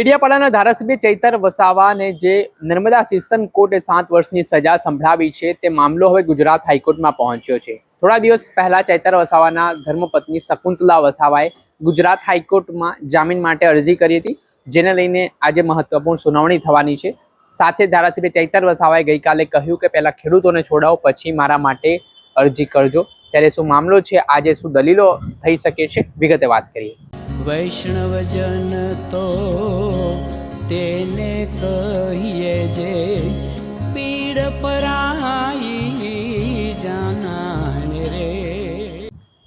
ડેડિયાપાડાના ધારાસભ્ય ચૈતર વસાવાને જે નર્મદા સેશન કોર્ટે 7 વર્ષની સજા સંભળાવી છે તે મામલો હવે ગુજરાત હાઈકોર્ટમાં પહોંચ્યો છે। થોડા દિવસ પહેલા ચૈતર વસાવાના ધર્મપત્ની શકુંતલા વસાવાએ ગુજરાત હાઈકોર્ટમાં જામીન માટે અરજી કરી હતી, જેને લઈને આજે મહત્વપૂર્ણ સુનાવણી થવાની છે। સાથે ધારાસભ્ય ચૈતર વસાવાએ ગઈકાલે કહ્યું કે પહેલા ખેડૂતોને છોડાવો, પછી મારા માટે અરજી કરજો। ત્યારે શું મામલો છે, આજે શું દલીલો થઈ શકે છે, વિગતે વાત કરીએ। વૈષ્ણવજન તો તેને કહીએ જે પીડ પરાઈ જાનાને રે।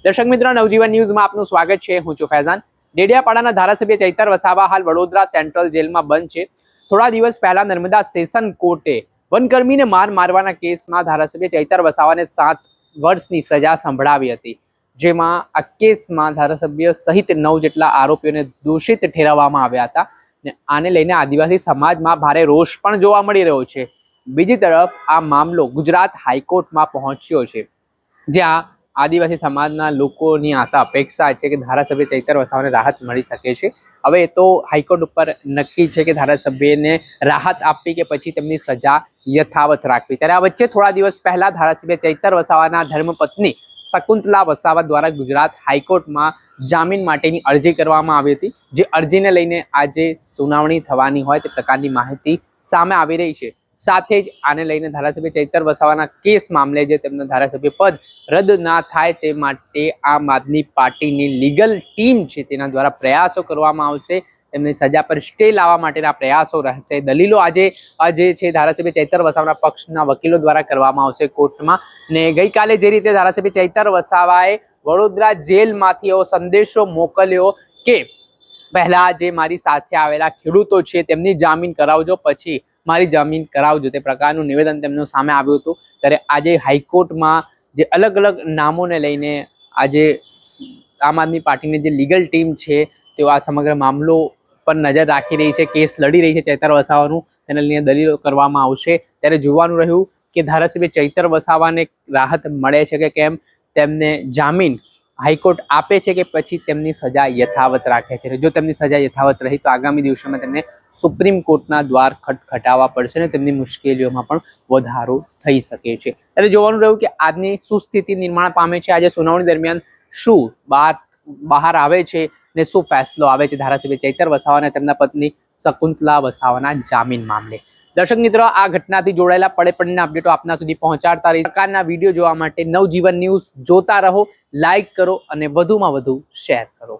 દર્શક મિત્રો, નવજીવન ન્યૂઝમાં આપનું સ્વાગત છે। હું છું ફૈઝાન। ડેડિયાપાડાના ધારાસભ્ય ચૈતર વસાવા હાલ વડોદરા સેન્ટ્રલ જેલમાં બંધ છે। થોડા દિવસ પહેલા નર્મદા સેશન કોર્ટે વનકર્મીને મારવાના કેસમાં ધારાસભ્ય ચૈતર વસાવાને 7 વર્ષની સજા સંભળાવી હતી, જેમાં આ કેસમાં ધારાસભ્ય સહિત 9 જેટલા આરોપીઓને દોષિત ઠેરવવામાં આવ્યા હતા અને આને લઈને આદિવાસી સમાજમાં ભારે રોષ પણ જોવા મળી રહ્યો છે। બીજી તરફ આ મામલો ગુજરાત હાઈકોર્ટમાં પહોંચ્યો છે, જ્યાં આદિવાસી સમાજના લોકોની આશા અપેક્ષા છે કે ધારાસભ્ય ચૈતર વસાવાને રાહત મળી શકે છે। હવે એ તો હાઈકોર્ટ ઉપર નક્કી છે કે ધારાસભ્યને રાહત આપવી કે પછી તેમની સજા યથાવત રાખવી। ત્યારે આ વચ્ચે થોડા દિવસ પહેલા ધારાસભ્ય ચૈતર વસાવાના ધર્મપત્ની શકુંતલા વસાવા દ્વારા ગુજરાત હાઈકોર્ટમાં જામીન માટેની અરજી કરવામાં આવી હતી, જે અરજીને લઈને આજે સુનાવણી થવાની હોય તે પ્રકારની માહિતી સામે આવી રહી છે। સાથે જ આને લઈને ધારાસભ્ય ચૈતર વસાવાના કેસ મામલે જે તેમના ધારાસભ્ય પદ રદ ના થાય તે માટે આમ આદમી પાર્ટીની લીગલ ટીમ છે તેના દ્વારા પ્રયાસો કરવામાં આવશે। તેમની સજા પર સ્ટે લાવવા માટેના પ્રયાસો રહેશે। દલીલો આજે છે ધારાસભ્ય ચૈતર વસાવાના પક્ષના વકીલો દ્વારા કરવામાં આવશે કોર્ટમાં। ને ગઈકાલે જે રીતે ધારાસભ્ય ચૈતર વસાવાએ વડોદરા જેલમાંથી એવો સંદેશો મોકલ્યો કે પહેલા જે મારી સાથે આવેલા ખેડૂતો છે તેમની જામીન કરાવજો, પછી મારી જામીન કરાવજો, તે પ્રકારનું નિવેદન તેમનું સામે આવ્યું હતું। ત્યારે આજે હાઈકોર્ટમાં જે અલગ અલગ નામોને લઈને આજે આમ આદમી પાર્ટીની જે લીગલ ટીમ છે તેઓ આ સમગ્ર મામલો પર નજર રાખી રહી છે, કેસ લડી રહી છે ચૈતર વસાવાનું, તેને લઈને દલીલો કરવામાં આવશે। ત્યારે જોવાનું રહ્યું કે ધારાસભ્ય ચૈતર વસાવાને રાહત મળે છે કે કેમ, તેમને જામીન હાઈકોર્ટ આપે છે કે પછી તેમની સજા યથાવત રાખે છે। જો તેમની સજા યથાવત રહી તો આગામી દિવસોમાં તેમને સુપ્રીમ કોર્ટના દ્વાર ખટખટાવવા પડશે અને તેમની મુશ્કેલીઓમાં પણ વધારો થઈ શકે છે। ત્યારે જોવાનું રહ્યું કે આજની શું સ્થિતિ નિર્માણ પામે છે, આજે સુનાવણી દરમિયાન શું બહાર આવે છે ને શું ફેસલો આવે છે ધારાસભ્ય ચૈતર વસાવા અને તેમના પત્ની શકુંતલા વસાવાના જામીન મામલે। દર્શક મિત્રો, આ ઘટનાથી જોડાયેલા પડેપણના અપડેટો આપના સુધી પહોંચાડતા રહી પ્રકારના વિડીયો જોવા માટે નવજીવન ન્યૂઝ જોતા રહો, લાઈક કરો અને વધુમાં વધુ શેર કરો।